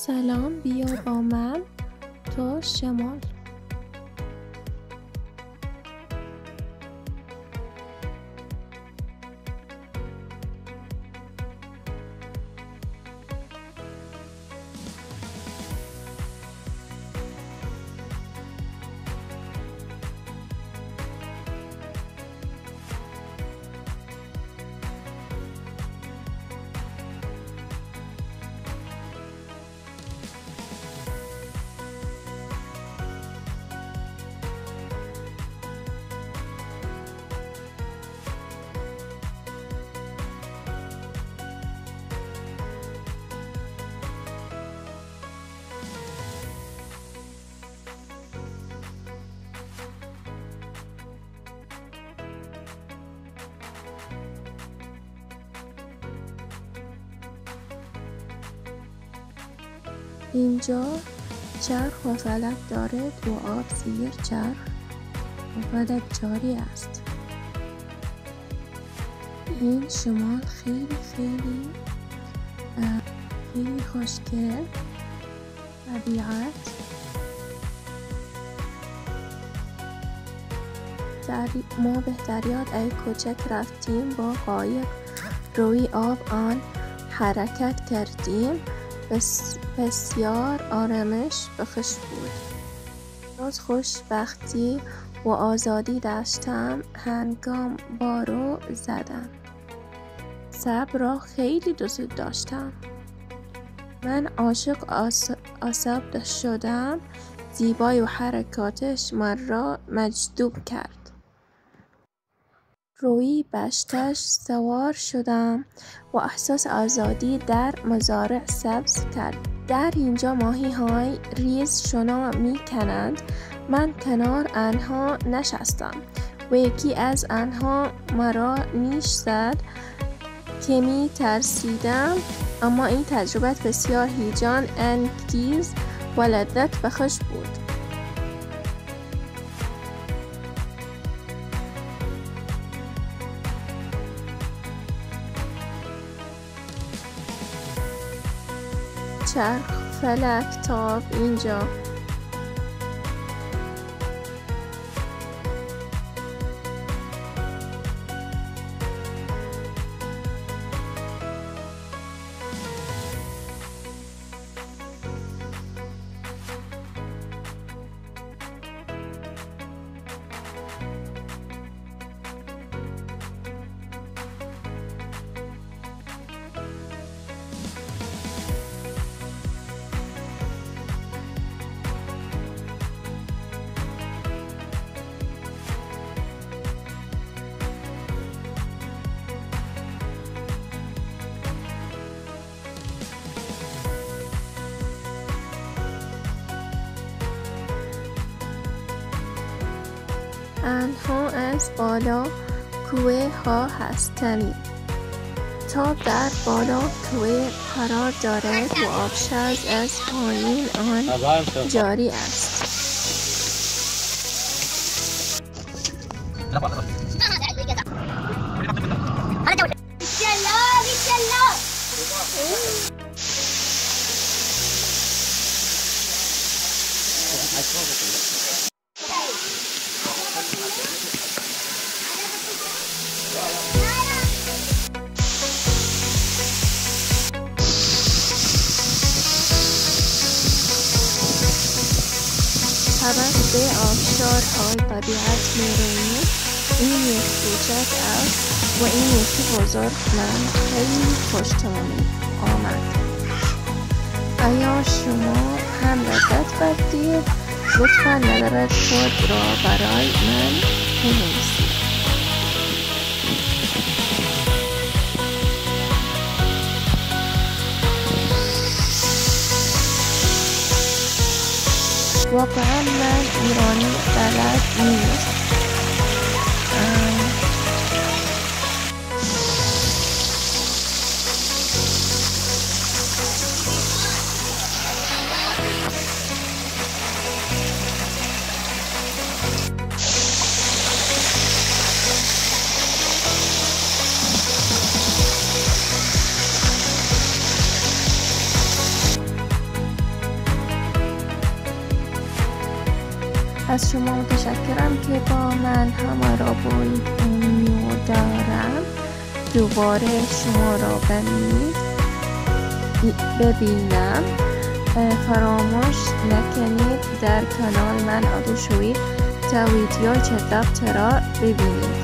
سلام، بیا با من تا شمال. اینجا چرخ و فلک دارد و آب زیر چرخ و فلک جاری است. این شمال خیلی خیلی خیلی خوشگل. طبیعت ما به دریای کوچک رفتیم، با قایق روی آب آن حرکت کردیم. بسیار آرامش بخش بود. باز خوشبختی و آزادی داشتم هنگام بارو زدن. صبر را خیلی دوست داشتم. من عاشق آساب شدم. زیبایی و حرکاتش من را مجذوب کرد. روی بشتش سوار شدم و احساس آزادی در مزارع سبز کرد. در اینجا ماهی های ریز شنا می کنند. من کنار آنها نشستم و یکی از آنها مرا نیش زد که می ترسیدم، اما این تجربه بسیار هیجان انگیز و لذت بخش بود. چرخ، فلک، تاب اینجا. آنها از بالا کوه ها هستند. تاب در بالا کوه قرار دارد و آبشار از پایین آن جاری است. توسط آبشارهای طبیعت می‌رویم. این یک کوچک است و این یکی بزرگ. من خیلی خوشم آمد. آیا شما هم لذت بردید؟ لطفاً نظرات خود را برای من بنویسید. واقعا من ایرانی بلد نیست. از شما متشکرم که با من همراهی دارم. دوباره شما را ببینم. فراموش نکنید در کانال من عضو شوید تا ویدیو جدید را ببینید.